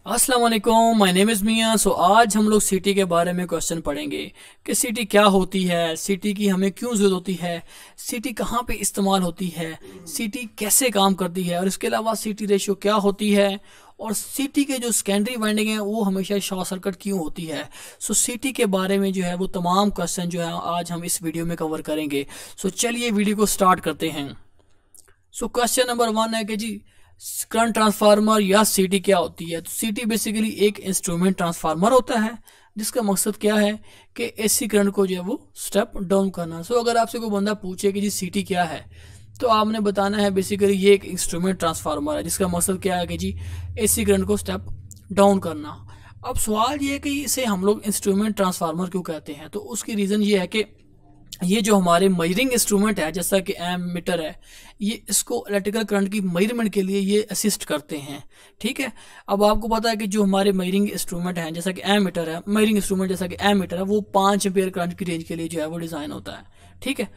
अस्सलाम वालेकुम, my name is मियां। सो आज हम लोग सिटी के बारे में क्वेश्चन पढ़ेंगे कि सिटी क्या होती है, सिटी की हमें क्यों ज़रूरत होती है, सिटी कहाँ पे इस्तेमाल होती है, सिटी कैसे काम करती है और इसके अलावा सिटी रेशियो क्या होती है और सिटी के जो सेकेंडरी वाइंडिंग है वो हमेशा शॉर्ट सर्किट क्यों होती है। सो सिटी के बारे में जो है वो तमाम क्वेश्चन जो है आज हम इस वीडियो में कवर करेंगे। सो चलिए वीडियो को स्टार्ट करते हैं। सो क्वेश्चन नंबर 1 है कि जी करंट ट्रांसफार्मर या सीटी क्या होती है। तो सीटी बेसिकली एक इंस्ट्रूमेंट ट्रांसफार्मर होता है जिसका मकसद क्या है कि एसी करंट को जो है वो स्टेप डाउन करना। सो अगर आपसे कोई बंदा पूछे कि जी सीटी क्या है तो आपने बताना है बेसिकली ये एक इंस्ट्रूमेंट ट्रांसफार्मर है जिसका मकसद क्या है कि जी एसी करंट को स्टेप डाउन करना। अब सवाल ये है कि इसे हम लोग इंस्ट्रूमेंट ट्रांसफार्मर क्यों कहते हैं। तो उसकी रीज़न ये है कि ये जो हमारे मेजरिंग इंस्ट्रूमेंट है जैसा कि एम मीटर है, ये इसको इलेक्ट्रिकल करंट की मेजरमेंट के लिए ये असिस्ट करते हैं। ठीक है, अब आपको पता है कि जो हमारे मेजरिंग इंस्ट्रूमेंट हैं जैसा कि एम मीटर है, मेजरिंग इंस्ट्रूमेंट जैसा कि एम मीटर है वो 5 एम्पीयर करंट की रेंज के लिए जो है वो डिज़ाइन होता है। ठीक है,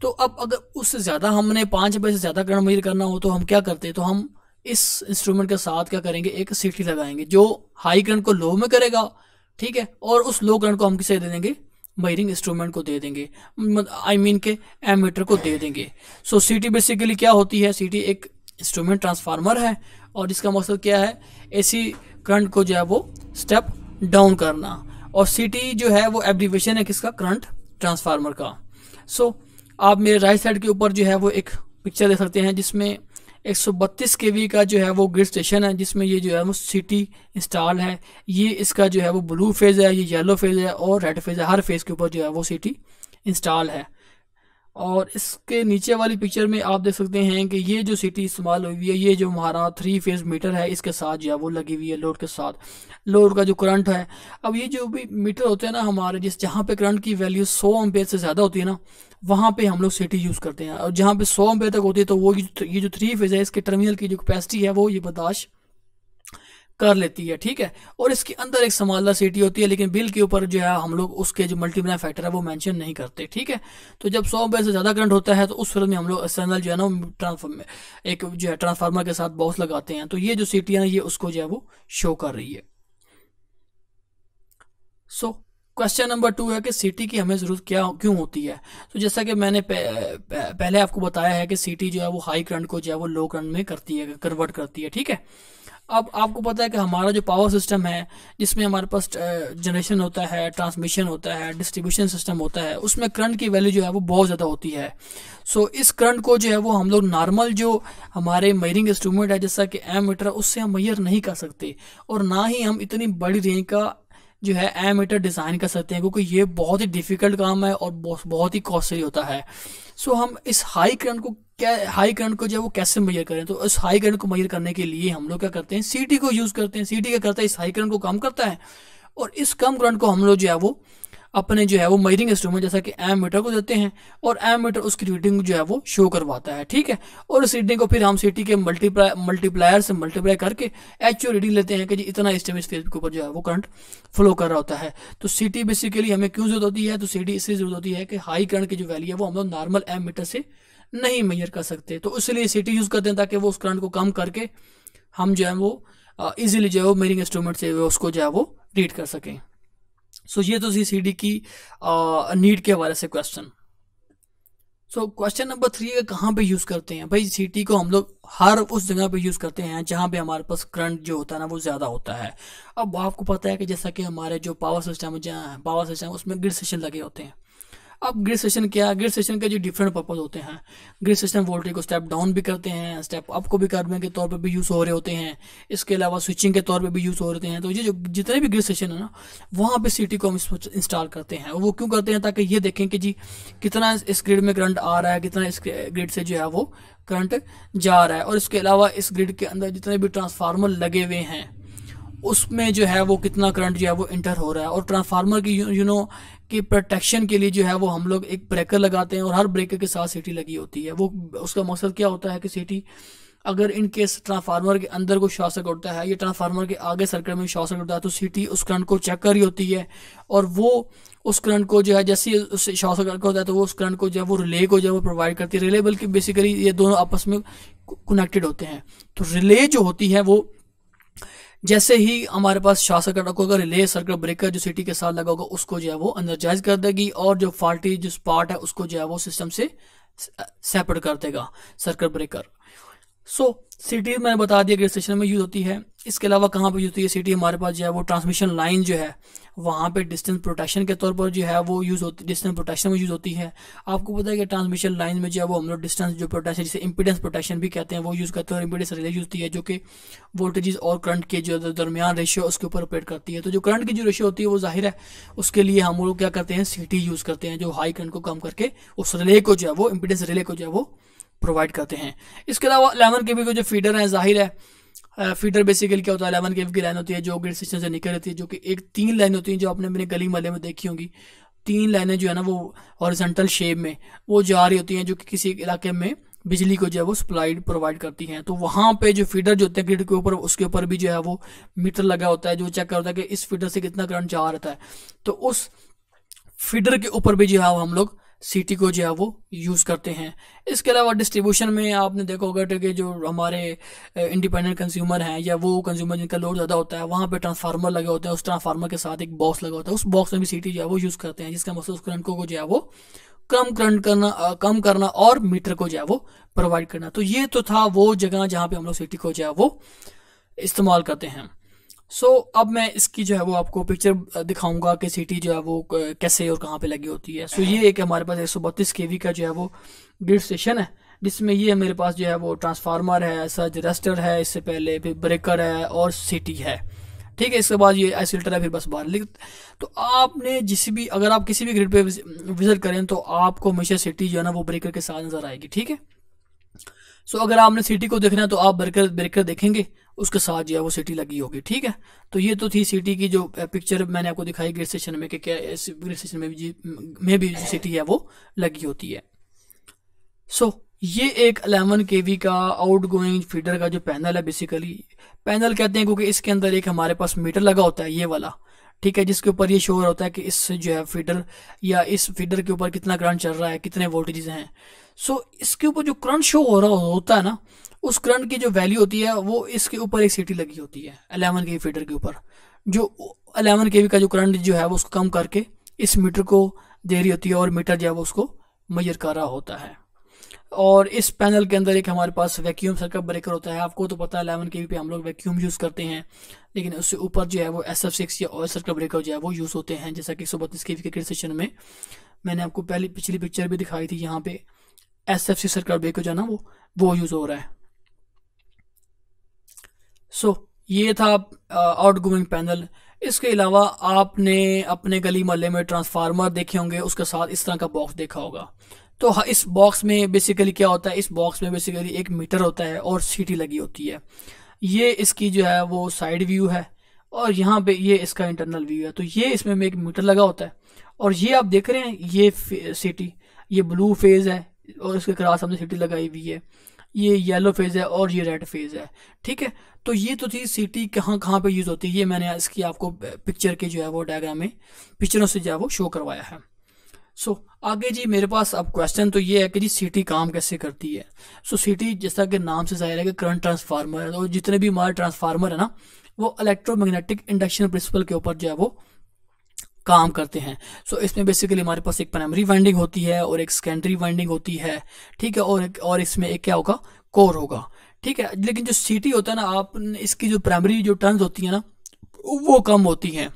तो अब अगर उससे ज़्यादा हमने 5 एम्पीयर से ज़्यादा करंट मेजर करना हो तो हम क्या करते हैं, तो हम इस इंस्ट्रूमेंट के साथ क्या करेंगे, एक सीटी लगाएंगे जो हाई करंट को लो में करेगा। ठीक है, और उस लो करंट को हम किसे दे देंगे, मेजरिंग इंस्ट्रूमेंट को दे देंगे, आई मीन के एमीटर को दे देंगे। सो सीटी बेसिकली क्या होती है, सीटी एक इंस्ट्रूमेंट ट्रांसफार्मर है और इसका मकसद क्या है, एसी करंट को जो है वो स्टेप डाउन करना। और सीटी जो है वो एब्रीविएशन है किसका, करंट ट्रांसफार्मर का। सो आप मेरे राइट साइड के ऊपर जो है वो एक पिक्चर देख सकते हैं जिसमें 132 केवी का जो है वो ग्रिड स्टेशन है जिसमें ये जो है वो सिटी इंस्टॉल है। ये इसका जो है वो ब्लू फेज है, ये येलो फेज है और रेड फेज है, हर फेज के ऊपर जो है वो सिटी इंस्टॉल है। और इसके नीचे वाली पिक्चर में आप देख सकते हैं कि ये जो सिटी इस्तेमाल हुई है, ये जो हमारा 3 फेज मीटर है इसके साथ जो है वो लगी हुई है लोड के साथ, लोड का जो करंट है। अब ये जो भी मीटर होते हैं ना हमारे, जिस जहाँ पे करंट की वैल्यू 100 एम्पेयर से ज़्यादा होती है ना, वहाँ पे हम लोग सिटी यूज़ करते हैं। और जहाँ पे 100 एम्पेयर तक होती है तो वो ये जो 3 फेज है इसके टर्मिनल की जो कैपेसिटी है वो ये बर्दाश्त कर लेती है। ठीक है, और इसके अंदर एक समानला सीटी होती है लेकिन बिल के ऊपर जो है हम लोग उसके जो मल्टीप्लाई फैक्टर है वो मेंशन नहीं करते। ठीक है, तो जब 100 एम्पीयर से ज़्यादा करंट होता है तो उस सूरत में हम लोग एक्सटर्नल जो है ना ट्रांसफार्मर, एक जो है ट्रांसफार्मर के साथ बॉक्स लगाते हैं। तो ये जो सीटी है ना ये उसको जो है वो शो कर रही है। सो क्वेश्चन नंबर 2 है कि सीटी की हमें ज़रूरत क्या क्यों होती है। तो जैसा कि मैंने पहले आपको बताया है कि सीटी जो है वो हाई करंट को जो है वो लो करंट में करती है, कन्वर्ट करती है। ठीक है, अब आपको पता है कि हमारा जो पावर सिस्टम है जिसमें हमारे पास जनरेशन होता है, ट्रांसमिशन होता है, डिस्ट्रीब्यूशन सिस्टम होता है, उसमें करंट की वैल्यू जो है वो बहुत ज़्यादा होती है। सो इस करंट को जो है वो हम लोग नॉर्मल जो हमारे मेजरिंग इंस्ट्रूमेंट है जैसा कि एम मीटर उससे हम मेजर नहीं कर सकते और ना ही हम इतनी बड़ी रेंज का जो है एमीटर डिज़ाइन कर सकते हैं क्योंकि ये बहुत ही डिफ़िकल्ट काम है और बहुत ही कॉस्टली होता है। सो हम इस हाई करंट को हाई करंट को जो है वो कैसे मेजर करें, तो इस हाई करंट को मेजर करने के लिए हम लोग क्या करते हैं, सीटी को यूज़ करते हैं। सीटी क्या करता है, इस हाई करंट को कम करता है और इस कम करंट को हम लोग जो है वो अपने जो है वो मेजरिंग इंस्ट्रूमेंट जैसा कि एम मीटर को देते हैं और एम मीटर उसकी रीडिंग जो है वो शो करवाता है। ठीक है, और इस रीडिंग को फिर हम सीटी के मल्टीप्लायर से मल्टीप्लाई करके एक्चुअल रीडिंग लेते हैं कि जी इतना इस फेज के ऊपर जो है वो करंट फ्लो कर रहा होता है। तो सीटी बेसिकली हमें क्यों जरूरत होती है, तो सीटी इसलिए जरूरत होती है कि हाई करंट की जो वैल्यू है वो हम लोग नॉर्मल एम मीटर से नहीं मेजर कर सकते, तो इसलिए सीटी यूज़ करते हैं ताकि वो उस करंट को कम करके हम जो है वो इजीली जो है वो मेजरिंग इंस्ट्रूमेंट से उसको जो है वो रीड कर सकें। सो ये तो सीडी की नीड के हवाले से क्वेश्चन। सो क्वेश्चन नंबर 3 है कहाँ पे यूज़ करते हैं। भाई सीटी को हम लोग हर उस जगह पे यूज़ करते हैं जहाँ पे हमारे पास करंट जो होता है ना वो ज़्यादा होता है। अब आपको पता है कि जैसा कि हमारे जो पावर सिस्टम है, जहाँ पावर सिस्टम उसमें ग्रिड सेक्शन लगे होते हैं। अब ग्रिड सेक्शन क्या है, ग्रिड सेक्शन के जो डिफरेंट पर्पज होते हैं, ग्रिड सेक्शन वोल्टेज को स्टेप डाउन भी करते हैं, स्टेप अप को भी करने के तौर पे भी यूज़ हो रहे होते हैं, इसके अलावा स्विचिंग के तौर पे भी यूज़ हो रहे हैं। तो ये जो जितने भी ग्रिड सेक्शन है ना वहाँ पे सीटी को हम इंस्टॉल करते हैं। वो क्यों करते हैं, ताकि ये देखें कि जी कितना इस ग्रिड में करंट आ रहा है, कितना इस ग्रिड से जो है वो करंट जा रहा है, और इसके अलावा इस ग्रिड के अंदर जितने भी ट्रांसफार्मर लगे हुए हैं उसमें जो है वो कितना करंट जो है वो इंटर हो रहा है। और ट्रांसफार्मर की यू नो कि प्रोटेक्शन के लिए जो है वो हम लोग एक ब्रेकर लगाते हैं और हर ब्रेकर के साथ सीटी लगी होती है। वो उसका मकसद क्या होता है कि सीटी अगर इन केस ट्रांसफार्मर के अंदर कोई शॉर्ट सर्किट होता है, ये ट्रांसफार्मर के आगे सर्किट में शॉर्ट सर्किट होता है, तो सीटी उस करंट को चेक कर रही होती है और वो उस करंट को जो है जैसे ही शॉर्ट सर्किट होता है तो वो उस करंट को जो है वो रिले को जो है वो प्रोवाइड करती है। रिले बल्कि बेसिकली ये दोनों आपस में कनेक्टेड होते हैं। तो रिले जो होती है वो जैसे ही हमारे पास शॉर्ट सर्किट होगा, रिले सर्किट ब्रेकर जो सिटी के साथ लगा होगा उसको जो है वो एनर्जाइज कर देगी, और जो फॉल्टी जो स्पॉट है उसको जो है वो सिस्टम से सेपरेट कर देगा सर्किट ब्रेकर। सो सिटी मैंने बता दिया ग्रिड स्टेशन में यूज होती है। इसके अलावा कहाँ पे यूज होती है सिटी, हमारे पास जो है वो ट्रांसमिशन लाइन जो है वहाँ पे डिस्टेंस प्रोटेक्शन के तौर पर जो है वो यूज होती, डिस्टेंस प्रोटेक्शन में यूज होती है। आपको पता है कि ट्रांसमिशन लाइन में जो है वो हम लोग डिस्टेंस जो प्रोटेक्शन जिसे इंपीडेंस प्रोटेक्शन भी कहते हैं वो यूज करते हैं, और इंपीडेंस रिले यूज होती है जो कि वोल्टेजेस और करंट के जो दरमियान रेशियो उसके ऊपर ऑपरेट करती है। तो जो करंट की जो रेशियो होती है वो जाहिर है उसके लिए हम लोग क्या करते हैं, सिटी यूज करते हैं, जो हाई करंट को कम करके उस रिले को जो है वो इंपीडेंस रिले को जो है वो प्रोवाइड करते हैं। इसके अलावा 11 केवी के जो फीडर हैं, जाहिर है फीडर बेसिकली क्या होता है, 11 केवी की लाइन होती है जो ग्रिड स्टेशन से निकल रहती है, जो कि एक 3 लाइन होती है जो आपने अपने गली मोहल्ले में देखी होंगी। 3 लाइनें जो है ना वो हॉरिजॉन्टल शेप में वो जा रही होती हैं, जो कि किसी इलाके में बिजली को जो है वो सप्लाई प्रोवाइड करती हैं। तो वहाँ पे जो फीडर जो होते हैं ग्रिड के ऊपर, उसके ऊपर भी जो है वो मीटर लगा होता है जो चेक करता है कि इस फीडर से कितना करंट जा रहा है। तो उस फीडर के ऊपर भी जो है हम लोग सिटी को जो है वो यूज़ करते हैं। इसके अलावा डिस्ट्रीब्यूशन में आपने देखा होगा कि जो हमारे इंडिपेंडेंट कंज्यूमर हैं या वो कंज्यूमर जिनका लोड ज़्यादा होता है, वहाँ पे ट्रांसफार्मर लगे होते हैं, उस ट्रांसफार्मर के साथ एक बॉक्स लगा होता है, उस बॉक्स में भी सिटी जो है वो यूज़ करते हैं, जिसका मकसद उस करंट को जो है वो कम करना और मीटर को जो है वो प्रोवाइड करना। तो ये तो था वो जगह जहाँ पे हम लोग सिटी को जो है वो इस्तेमाल करते हैं। अब मैं इसकी जो है वो आपको पिक्चर दिखाऊंगा कि सिटी जो है वो कैसे और कहाँ पे लगी होती है। ये एक हमारे पास 132 केवी का जो है वो ग्रिड स्टेशन है, जिसमें ये मेरे पास जो है वो ट्रांसफार्मर है, सर्ज रेजिस्टर है, इससे पहले फिर ब्रेकर है और सिटी है। ठीक है, इसके बाद ये आइसोलेटर है, फिर बस बाहर। तो आपने अगर आप किसी भी ग्रिड पे विजिट करें तो आपको हमेशा सिटी जो है ना वो ब्रेकर के साथ नजर आएगी। ठीक है, अगर आपने सिटी को देखना है तो आप ब्रेकर देखेंगे, उसके साथ जो है वो सिटी लगी होगी। ठीक है, तो ये तो थी सिटी की जो पिक्चर मैंने आपको दिखाई ग्रिड स्टेशन में कि क्या ग्रिड स्टेशन में भी जो सिटी है वो लगी होती है। ये एक 11 केवी का आउट गोइंग फीडर का जो पैनल है, बेसिकली पैनल कहते हैं क्योंकि इसके अंदर एक हमारे पास मीटर लगा होता है, ये वाला। ठीक है, जिसके ऊपर ये शो होता है कि इस जो है फीडर या इस फीडर के ऊपर कितना करंट चल रहा है, कितने वोल्टेजेस हैं। इसके ऊपर जो करंट शो हो रहा होता है ना, उस करंट की जो वैल्यू होती है वो इसके ऊपर एक सिटी लगी होती है 11 केवी फीडर के ऊपर, जो 11 केवी का जो करंट जो है वो उसको कम करके इस मीटर को दे रही होती है, और मीटर जो है वो उसको मेजर कर रहा होता है। और इस पैनल के अंदर एक हमारे पास वैक्यूम सर्किट ब्रेकर होता है। आपको तो पता है 11 केवी पे हम लोग वैक्यूम यूज़ करते हैं, लेकिन उससे ऊपर जो है वो SF6 या ऑयल सर्किट ब्रेकर जो है वो यूज़ होते हैं, जैसा कि 132 केवी के ग्रिड स्टेशन में मैंने आपको पिछली पिक्चर भी दिखाई थी। यहाँ पे SF6 सर्किट ब्रेकर जो है ना वो यूज़ हो रहा है। ये था आउटगोइंग पैनल। इसके अलावा आपने अपने गली मोहल्ले में ट्रांसफार्मर देखे होंगे, उसके साथ इस तरह का बॉक्स देखा होगा। तो इस बॉक्स में बेसिकली क्या होता है, इस बॉक्स में बेसिकली एक मीटर होता है और सिटी लगी होती है। ये इसकी जो है वो साइड व्यू है, और यहाँ पे ये इसका इंटरनल व्यू है। तो ये इसमें एक मीटर लगा होता है, और ये आप देख रहे हैं ये सिटी, ये ब्लू फेज है और इसके क्रॉस हमने सिटी लगाई हुई है, ये येलो फेज है और ये रेड फेज है। ठीक है, तो ये तो थी सिटी कहाँ कहाँ पे यूज होती है, ये मैंने इसकी आपको पिक्चर के जो है वो डायग्राम में पिक्चरों से जो है वो शो करवाया है। आगे जी मेरे पास अब क्वेश्चन तो ये है कि जी सिटी काम कैसे करती है। सिटी जैसा कि नाम से जाहिर है कि करंट ट्रांसफार्मर है, और जितने भी हमारे ट्रांसफार्मर है ना वो इलेक्ट्रोमैग्नेटिक इंडक्शन प्रिंसिपल के ऊपर जो है वो काम करते हैं। इसमें बेसिकली हमारे पास एक प्राइमरी वाइंडिंग होती है और एक सेकेंडरी वाइंडिंग होती है। ठीक है, और इसमें एक क्या होगा, कोर होगा। ठीक है, लेकिन जो सिटी होता है ना, आप इसकी जो प्राइमरी जो टर्न्स होती है ना वो कम होती हैं,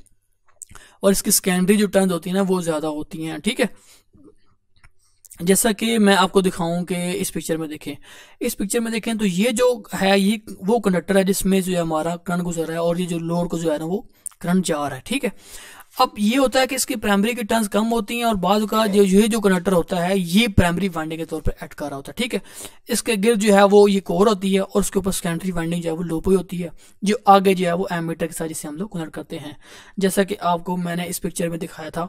और इसकी सेकेंडरी जो टर्न्स होती है ना वो ज़्यादा होती हैं। ठीक है, जैसा कि मैं आपको दिखाऊं कि इस पिक्चर में देखें तो ये जो है ये वो कंडक्टर है जिसमें जो है हमारा करंट गुजर रहा है, और ये जो लोड को जो है ना वो करंट जा रहा है। ठीक है, अब ये होता है कि इसकी प्राइमरी की टर्न्स कम होती हैं, और बाद का जो कंडक्टर होता है ये प्राइमरी वाइंडिंग के तौर पर ऐड कर रहा होता है। ठीक है, इसके गिर्द जो है वो ये कोर होती है, और उसके ऊपर सेकेंडरी वाइंडिंग जो है वो लो पे होती है, जो आगे जो है वो एमीटर के साथ जिसे हम लोग कनेक्ट करते हैं। जैसा कि आपको मैंने इस पिक्चर में दिखाया था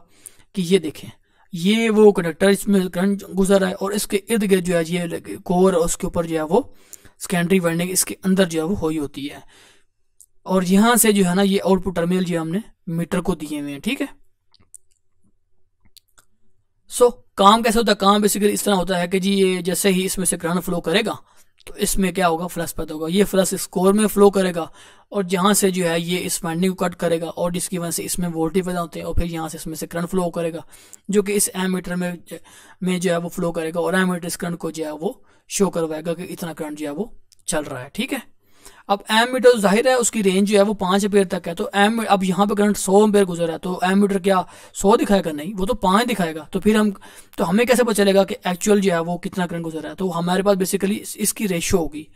कि ये देखें, ये वो कंडक्टर इसमें करंट गुजर रहा है, और इसके इर्द गिर्द जो है ये कोर, और उसके ऊपर जो है वो सेकेंडरी वाइंडिंग इसके अंदर जो है वो हुई होती है, और यहाँ से जो है ना ये आउटपुट टर्मिनल जो हमने मीटर को दिए हुए हैं। ठीक है, काम कैसे होता है, काम बेसिकली इस तरह होता है कि जी ये जैसे ही इसमें से करंट फ्लो करेगा तो इसमें क्या होगा, फ्लक्स पैदा होगा। ये फ्लक्स इस कोर में फ्लो करेगा और जहाँ से जो है ये इस वाइंडिंग को कट करेगा और जिसकी वजह से इसमें वोल्टेज पैदा होते हैं और फिर यहाँ से इसमें से करंट फ्लो करेगा जो कि इस एमीटर में जो है वो फ्लो करेगा और एमीटर इस करंट को जो है वो शो करवाएगा कि इतना करंट जो है वो चल रहा है। ठीक है, अब एमीटर तो जाहिर है उसकी रेंज जो है वो 5 एम्पीयर तक है, तो अब यहाँ पे करंट 100 एम्पीयर गुजर रहा है तो एमीटर क्या 100 दिखाएगा, नहीं वो तो 5 दिखाएगा। तो फिर हमें कैसे पता चलेगा कि एक्चुअल जो है वो कितना करंट गुजर रहा है। तो हमारे पास बेसिकली इसकी रेशियो होगी,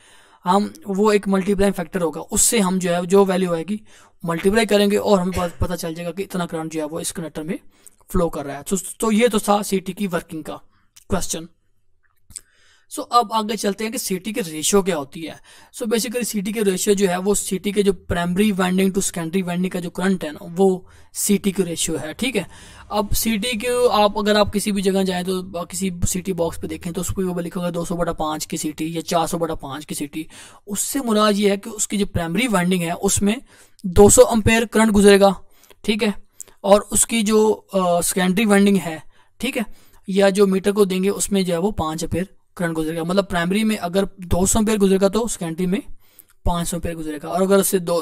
हम वो एक मल्टीप्लाइंग फैक्टर होगा, उससे हम जो है जो वैल्यू आएगी मल्टीप्लाई करेंगे और हमें पता चल जाएगा कि इतना करंट जो है वो इस कनेक्टर में फ्लो कर रहा है। तो ये तो था सीटी की वर्किंग का क्वेश्चन। सो अब आगे चलते हैं कि सीटी के रेशियो क्या होती है। सो बेसिकली सीटी के रेशियो जो है वो सीटी के जो primary winding to secondary winding का जो करंट है ना वो सीटी की रेशियो है। ठीक है, अब सीटी के अगर आप किसी भी जगह जाएं तो किसी सीटी बॉक्स पे देखें तो उस पर लिखा होगा 200/5 की सीटी या 400/5 की सीटी। उससे मुराद ये है कि उसकी जो प्राइमरी वाइंडिंग है उसमें 200 एम्पीयर करंट गुजरेगा। ठीक है, और उसकी जो सेकेंडरी वाइंडिंग है, ठीक है, या जो मीटर को देंगे उसमें जो है वो 5 एम्पीयर करंट गुजरेगा। मतलब प्राइमरी में अगर 200 एम्पीयर गुजरेगा तो सेकेंडरी में 500 एम्पीयर गुजरेगा। और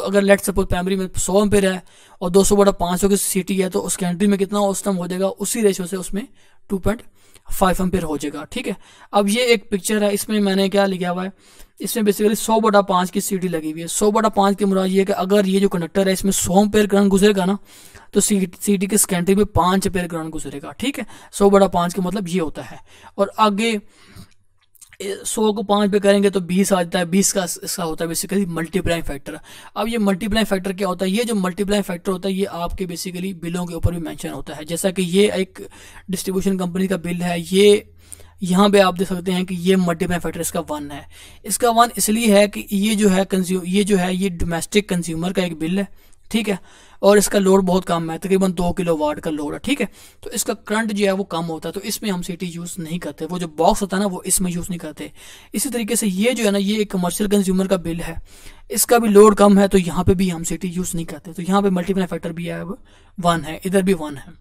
अगर लेट सपोज प्राइमरी में 100 एम्पीयर है और 200/500 की सीटी है तो सेकेंडरी में कितना उस टाइम हो जाएगा, उसी रेशियो से उसमें 2.5 एम्पीयर हो जाएगा। ठीक है, अब ये एक पिक्चर है, इसमें मैंने क्या लिखा हुआ है, इसमें बेसिकली 100/5 की सीटी लगी हुई है। 100/5 की मुराद ये है कि अगर ये जो कंडक्टर है इसमें 100 एम्पीयर करंट गुजरेगा ना तो सीटी के सेकेंडरी में 5 एम्पीयर करंट गुजरेगा। ठीक है, 100/5 का मतलब ये होता है। और आगे 100 को 5 पे करेंगे तो 20 आ जाता है। 20 का इसका होता है बेसिकली मल्टीप्लाइंग फैक्टर। अब ये मल्टीप्लाइंग फैक्टर क्या होता है, ये जो मल्टीप्लाइंग फैक्टर होता है ये आपके बेसिकली बिलों के ऊपर भी मेंशन होता है। जैसा कि ये एक डिस्ट्रीब्यूशन कंपनी का बिल है, ये यहाँ पे आप देख सकते हैं कि ये मल्टीप्लाइंग फैक्टर इसका 1 है। इसका 1 इसलिए है कि ये जो है ये डोमेस्टिक कंज्यूमर का एक बिल है। ठीक है, और इसका लोड बहुत कम है, तकरीबन 2 किलोवाट का लोड है। ठीक है, तो इसका करंट जो है वो कम होता है, तो इसमें हम सीटी यूज़ नहीं करते। वो जो बॉक्स होता है ना वो इसमें यूज़ नहीं करते। इसी तरीके से ये जो है ना ये एक कमर्शियल कंज्यूमर का बिल है, इसका भी लोड कम है, तो यहाँ पे भी हम सीटी यूज़ नहीं करते। तो यहाँ पे मल्टीप्लाई फैक्टर भी है 1 है, इधर भी 1 है।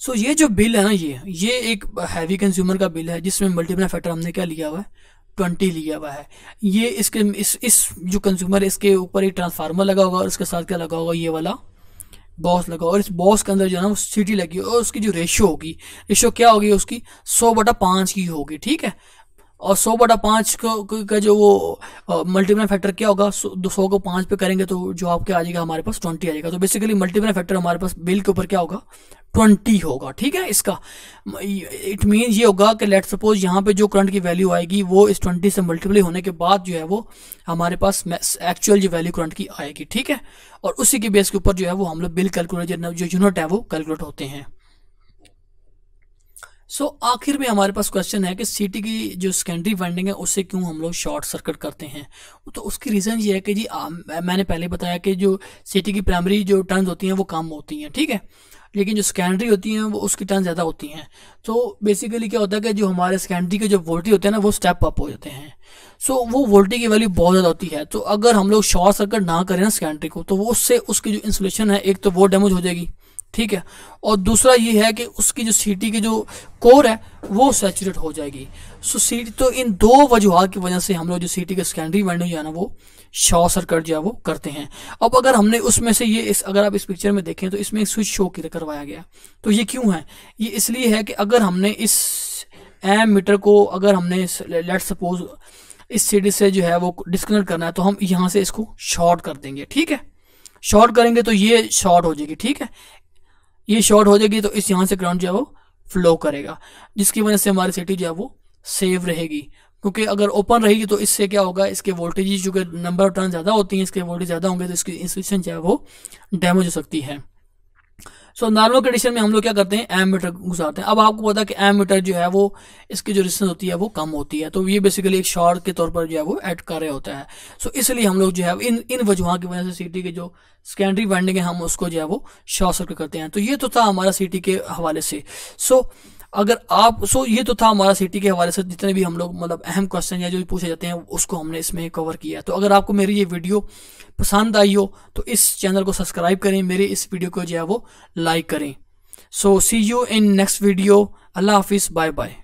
सो ये जो बिल है ना ये एक हैवी कंज्यूमर का बिल है जिसमें मल्टीप्लाई फैक्टर हमने क्या लिया हुआ है, 20 लिया हुआ है। ये इस जो कंज्यूमर है इसके ऊपर एक ट्रांसफार्मर लगा होगा और इसके साथ क्या लगा होगा, ये वाला बॉस लगा, और इस बॉस के अंदर जो है ना वो सीटी लगी और उसकी जो रेशियो क्या होगी उसकी 100/5 की होगी। ठीक है, और 100/5 का जो वो मल्टीप्लाई फैक्टर क्या होगा, 100 को 5 पे करेंगे तो जो आपके आ जाएगा हमारे पास 20 आ जाएगा। तो बेसिकली मल्टीप्लाई फैक्टर हमारे पास बिल के ऊपर क्या होगा, 20 होगा। ठीक है, इसका इट मीन ये होगा कि लेट सपोज यहाँ पे जो करंट की वैल्यू आएगी वो इस 20 से मल्टीप्लाई होने के बाद जो है वो हमारे पास एक्चुअल जो वैल्यू करंट की आएगी। ठीक है, और उसी के बेस के ऊपर जो है वो हम लोग बिल कैलकुलेट जो यूनिट है वो कैलकुलेट होते हैं। सो आखिर में हमारे पास क्वेश्चन है कि सीटी की जो सेकेंडरी वाइंडिंग है उससे क्यों हम लोग शॉर्ट सर्किट करते हैं। तो उसकी रीज़न ये है कि जी मैंने पहले बताया कि जो सीटी की प्राइमरी जो टर्न्स होती हैं वो कम होती हैं। ठीक है, लेकिन जो सेकेंडरी होती हैं वो उसकी टर्न ज़्यादा होती हैं। तो बेसिकली क्या होता है कि जो हमारे सेकेंडरी के जो वोल्टेज होते हैं ना वो स्टेप अप हो जाते हैं। सो वो वोल्टेज की वैल्यू बहुत ज़्यादा होती है। तो अगर हम लोग शॉर्ट सर्किट ना करें ना सेकेंडरी को तो वो उससे उसकी जो इंसुलेशन है एक तो वो डैमेज हो जाएगी। ठीक है, और दूसरा ये है कि उसकी जो सीटी की जो कोर है वो सैचुरेट हो जाएगी। सो सीटी तो इन दो वजूहात की वजह से हम लोग जो सीटी के सेकेंडरी वाइंडिंग जो है ना वो शॉर्ट सर्किट जो है वो करते हैं। अब अगर हमने उसमें से अगर आप इस पिक्चर में देखें तो इसमें एक स्विच शो करवाया गया। तो ये क्यों है, ये इसलिए है कि अगर हमने इस एम मीटर को अगर हमने लेट सपोज इस सीटी से जो है वो डिस्कनेक्ट करना है तो हम यहाँ से इसको शॉर्ट कर देंगे। ठीक है, शॉर्ट करेंगे तो ये शॉर्ट हो जाएगी। ठीक है, ये शॉर्ट हो जाएगी तो इस यहाँ से करंट जो है वो फ्लो करेगा, जिसकी वजह से हमारी सीटी जो है वो सेव रहेगी। क्योंकि अगर ओपन रहेगी तो इससे क्या होगा, इसके वोल्टेज जो कि नंबर ऑफ टर्न ज़्यादा होती हैं, इसके वोल्टेज ज़्यादा होंगे तो इसकी इंसुलेशन जो है वो डैमेज हो सकती है। सो नॉर्मल कंडीशन में हम लोग क्या करते हैं, एम मीटर गुजारते हैं। अब आपको पता है कि एम मीटर जो है वो इसकी जो रेजिस्टेंस होती है वो कम होती है, तो ये बेसिकली एक शॉर्ट के तौर पर जो है वो ऐड कर रहे होता है। सो इसलिए हम लोग जो है इन वजहों की वजह से सीटी के जो सेकेंडरी वाइंडिंग है हम उसको जो है वो शॉर्ट सर्किट करते हैं। तो ये तो था हमारा सीटी के हवाले से। ये तो था हमारा सीटी के हवाले से जितने भी हम लोग मतलब अहम क्वेश्चन या जो भी पूछे जाते हैं उसको हमने इसमें कवर किया। तो अगर आपको मेरी ये वीडियो पसंद आई हो तो इस चैनल को सब्सक्राइब करें, मेरे इस वीडियो को जो है वो लाइक करें। सो सी यू इन नेक्स्ट वीडियो। अल्लाह हाफिज़, बाय बाय।